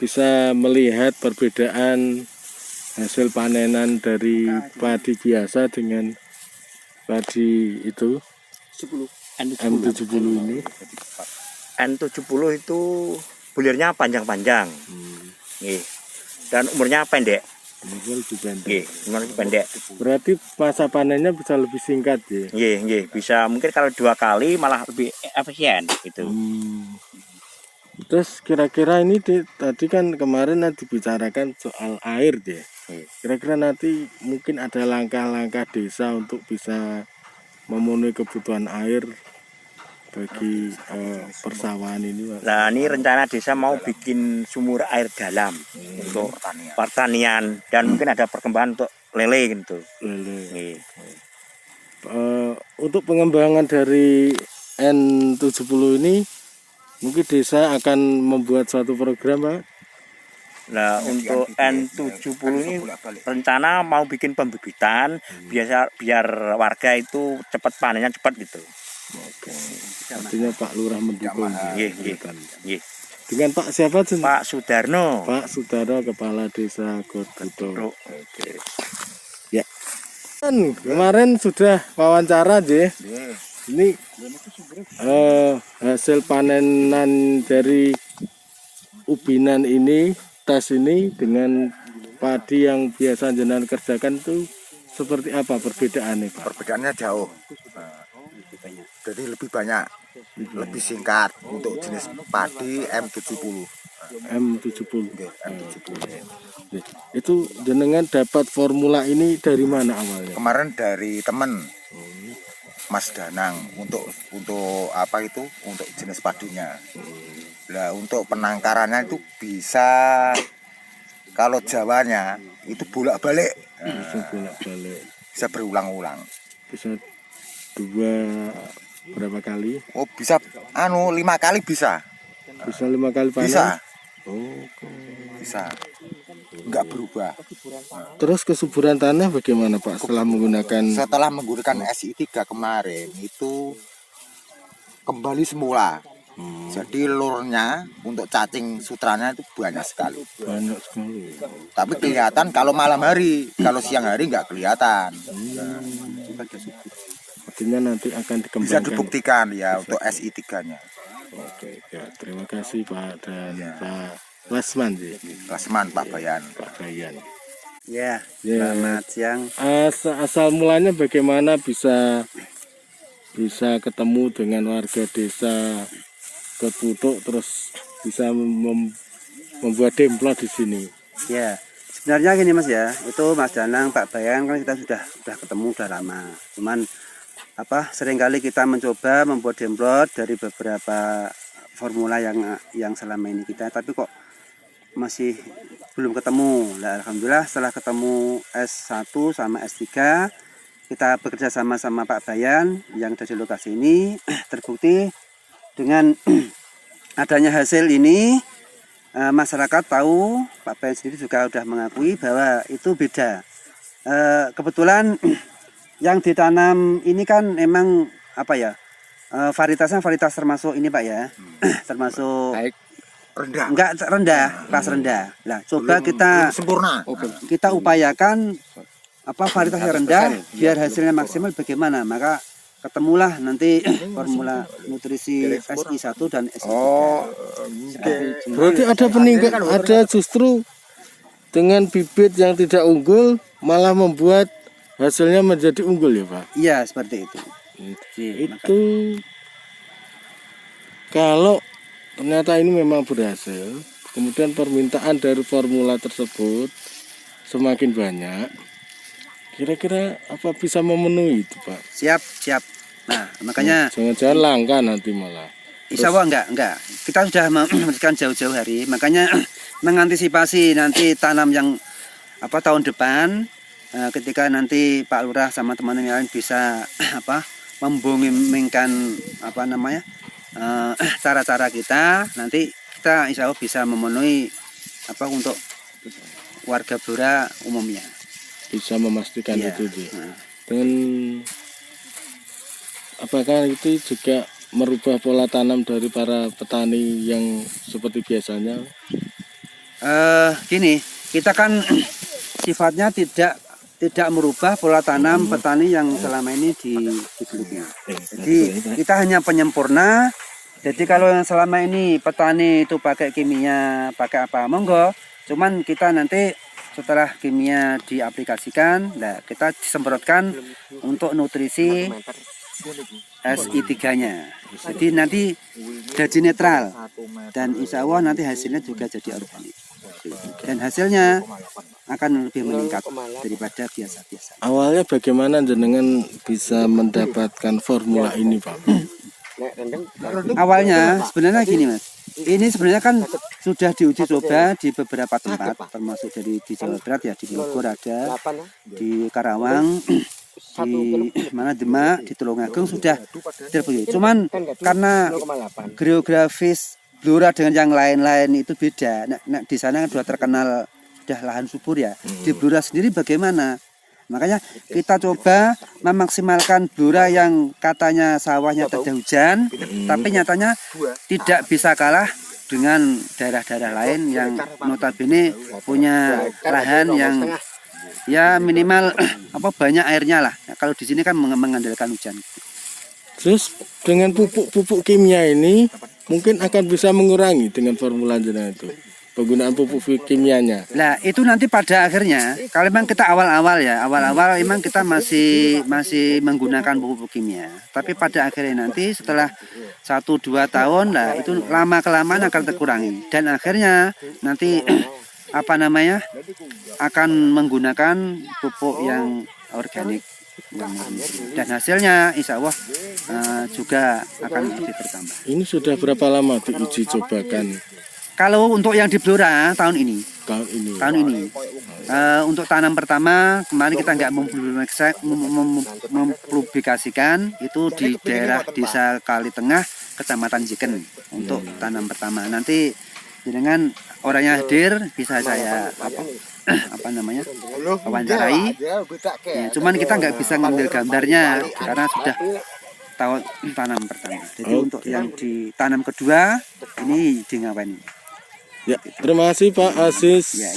bisa melihat perbedaan hasil panenan dari padi biasa dengan padi itu M70 ini. N70 itu bulirnya panjang-panjang, dan umurnya pendek. Umurnya pendek. Berarti masa panennya bisa lebih singkat ya? Bisa mungkin kalau 2 kali malah lebih efisien gitu. Terus kira-kira ini tadi kan kemarin dibicarakan soal air ya. Kira-kira nanti mungkin ada langkah-langkah desa untuk bisa memenuhi kebutuhan air bagi persawahan ini, Pak. Nah, ini rencana desa mau bikin sumur air dalam untuk pertanian dan mungkin ada perkembangan untuk lele gitu. Untuk pengembangan dari N70 ini mungkin desa akan membuat suatu program, Pak. Nah, untuk N70 ini rencana mau bikin pembibitan biar warga itu cepat panennya cepat gitu. Oke. Artinya Pak Lurah mendukung. Dengan Pak siapa? Pak Sudarno. Pak Sudarno, Kepala Desa Godbuto. Oke. Ya. Kemarin sudah wawancara aja. Ini hasil panenan dari ubinan ini, tes ini dengan padi yang biasa jenengan kerjakan itu seperti apa perbedaannya, Pak? Perbedaannya jauh. Jadi lebih banyak, lebih singkat untuk jenis padi M70. Itu jenengan dapat formula ini dari mana awalnya? Kemarin dari teman Mas Danang untuk apa itu? Untuk jenis padinya. Nah, untuk penangkarannya itu bisa, kalau Jawanya itu bolak-balik. Bisa berulang-ulang. Bisa berapa kali? Oh, bisa 5 kali bisa. Bisa 5 kali panen? Bisa. Oke. Bisa. Enggak berubah. Terus kesuburan tanah bagaimana, Pak, setelah menggunakan SI3 kemarin itu kembali semula. Jadi lurnya untuk cacing sutranya itu banyak sekali. Tapi kelihatan kalau malam hari, kalau siang hari nggak kelihatan. Artinya nanti akan dikembangkan. Bisa dibuktikan ya untuk SI3-nya. Oke, ya, terima kasih Pak dan Pak Lasman. Pak Bayan. Ya, selamat siang. Asal mulanya bagaimana bisa ketemu dengan warga desa Godbuto terus bisa membuat demplot di sini? Ya, sebenarnya gini Mas ya, itu Mas Danang, Pak Bayan kan kita sudah ketemu udah lama. Cuman seringkali kita mencoba membuat demplot dari beberapa formula yang selama ini kita, tapi kok masih belum ketemu. Nah, alhamdulillah setelah ketemu S1 sama S3 kita bekerja sama Pak Bayan yang ada di lokasi ini, terbukti dengan adanya hasil ini masyarakat tahu, Pak Bayan sendiri juga sudah mengakui bahwa itu beda. Kebetulan yang ditanam ini kan memang varietasnya varietas termasuk ini Pak ya, termasuk baik rendah. Enggak rendah, kelas rendah. Nah, coba kita sempurna. Kita upayakan varietas yang rendah biar hasilnya maksimal bagaimana. Maka ketemulah nanti formula nutrisi SI1 dan SI3. Berarti ada peningkat, ada justru dengan bibit yang tidak unggul malah membuat hasilnya menjadi unggul ya Pak? Iya, seperti itu. Itu kalau ternyata ini memang berhasil, kemudian permintaan dari formula tersebut semakin banyak, kira-kira apa bisa memenuhi itu Pak? Siap. Nah, makanya jangan-jangan langka nanti malah. Insya Allah enggak. Kita sudah memberikan jauh-jauh hari, makanya mengantisipasi nanti tanam yang tahun depan, ketika nanti Pak Lurah sama teman-teman yang lain bisa membungingkan cara-cara kita, nanti kita insya Allah bisa memenuhi untuk warga Blora umumnya. Bisa memastikan itu deh. Dengan apakah itu juga merubah pola tanam dari para petani yang seperti biasanya? Gini, kita kan sifatnya tidak merubah pola tanam petani yang selama ini digeluti. Jadi kita hanya penyempurna. Jadi kalau yang selama ini petani itu pakai kimia, pakai apa, monggo. Cuman kita nanti setelah kimia diaplikasikan, nah kita semprotkan untuk nutrisi SI3-nya. Jadi nanti jadi netral dan insya Allah nanti hasilnya juga jadi organik. Dan hasilnya akan lebih meningkat daripada biasa-biasa. Awalnya bagaimana jenengan bisa mendapatkan formula ini, Pak? Awalnya sebenarnya gini Mas, ini sebenarnya kan sudah diuji coba di beberapa tempat, termasuk di Jawa Barat ya, di Bogor ada, di Karawang, di mana Demak, di Tulungagung sudah terbukti. Cuman karena geografis Blora dengan yang lain-lain itu beda. Nah, di sana sudah terkenal sudah lahan subur ya. Di Blora sendiri bagaimana? Makanya kita coba memaksimalkan Blora yang katanya sawahnya tidak hujan, tapi nyatanya tidak bisa kalah dengan daerah-daerah lain yang notabene punya lahan yang ya minimal banyak airnya lah. Nah, kalau di sini kan mengandalkan hujan. Terus dengan pupuk kimia ini mungkin akan bisa mengurangi dengan formula jenengan itu. Penggunaan pupuk kimianya. Nah itu nanti pada akhirnya kalau memang kita awal-awal memang kita masih menggunakan pupuk kimia. Tapi pada akhirnya nanti setelah 1-2 tahun lah itu lama kelamaan akan terkurangi dan akhirnya nanti akan menggunakan pupuk yang organik dan hasilnya insya Allah juga akan lebih bertambah. Ini sudah berapa lama diuji cobakan? Kalau untuk yang di Blora tahun ini. Untuk tanam pertama kemarin kita nggak mempublikasikan itu di daerah Desa Kali Tengah, Kecamatan Jiken untuk tanam pertama. Nanti dengan orangnya hadir bisa saya wawancarai. Ya, cuman kita nggak bisa ngambil gambarnya karena sudah tahun tanam pertama. Jadi untuk yang ditanam kedua ini di ngapain? Ya, terima kasih Pak Aziz. Ya.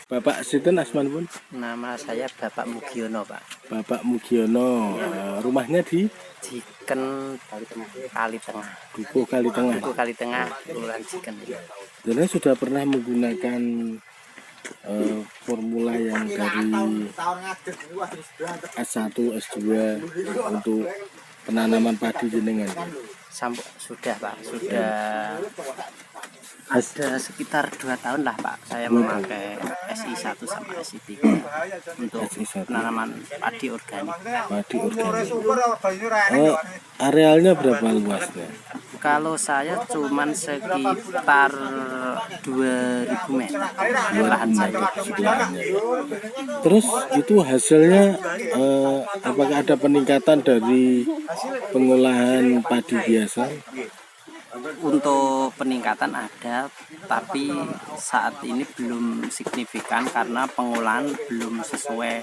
Bapak Sinten asmanipun? Nama saya Bapak Mugiono, Pak. Bapak Mugiono. Rumahnya di Jiken Kali Tengah. Dukuh Kali Tengah. Dukuh Kali Tengah, Kelurahan Jiken. Jadi sudah pernah menggunakan formula yang dari S1, S2 untuk penanaman padi jenengan. Sudah Pak, sudah ada sekitar 2 tahun lah Pak. Saya memakai SI1 sama SI3 untuk penanaman padi organik. Arealnya berapa luasnya? Kalau saya cuman sekitar 2000 meter lahan saya. Terus itu hasilnya apakah ada peningkatan dari pengolahan padi biasa? Untuk peningkatan ada, tapi saat ini belum signifikan karena pengolahan belum sesuai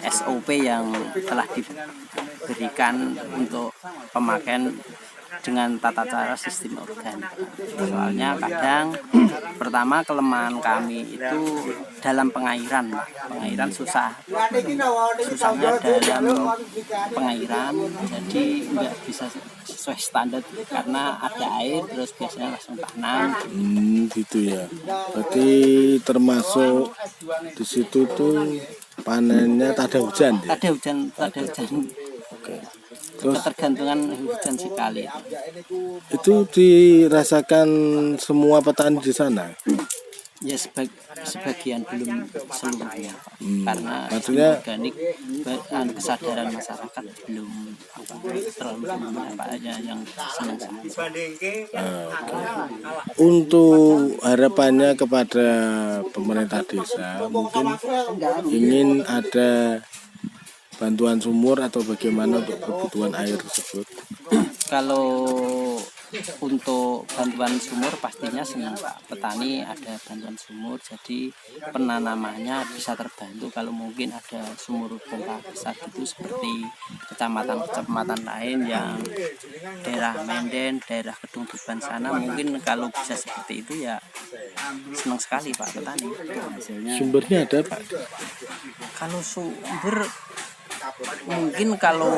SOP yang telah diberikan untuk pemakaian dengan tata cara sistem organik. Soalnya kadang pertama kelemahan kami itu dalam pengairan, Pak. Pengairan susahnya dalam pengairan, jadi nggak bisa sesuai standar karena ada air terus biasanya langsung tanam. Gitu ya. Berarti termasuk di situ tuh panennya tak ada hujan ya? Tak ada hujan. Oke. Terus ketergantungan hujan sekali. Itu dirasakan semua petani di sana? Ya sebagian, belum seluruhnya, karena maksudnya organik kesadaran masyarakat belum terlalu aja yang senang. Untuk harapannya kepada pemerintah desa, mungkin ingin ada bantuan sumur atau bagaimana untuk kebutuhan air tersebut? Kalau untuk bantuan sumur pastinya senang Pak. Petani ada bantuan sumur, jadi penanamannya bisa terbantu. Kalau mungkin ada sumur pompa besar gitu seperti kecamatan-kecamatan lain yang daerah Menden, daerah Kedung Tuban sana, mungkin kalau bisa seperti itu ya senang sekali Pak petani. Sumbernya ada Pak? Kalau sumber mungkin kalau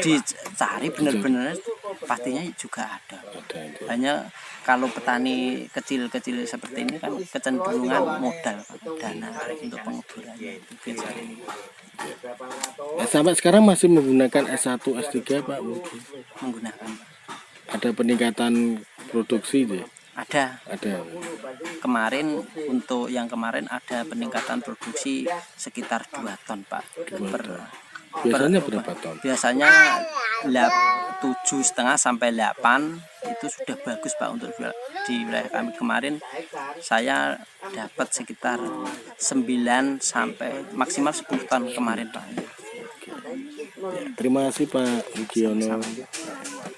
dicari benar-benar pastinya juga ada. Hanya kalau petani kecil-kecil seperti ini kan kecenderungan modal Pak, dana untuk penguburannya itu biasanya. Sampai sekarang masih menggunakan S1, S3 Pak mungkin? Menggunakan Ada peningkatan produksi deh? ada Ada. kemarin, untuk yang kemarin ada peningkatan produksi sekitar 2 ton Pak Biasanya berapa ton? biasanya 7,5 sampai 8 itu sudah bagus Pak untuk di wilayah kami. Kemarin saya dapat sekitar 9 sampai maksimal 10 ton kemarin Pak. Terima kasih Pak Mugiono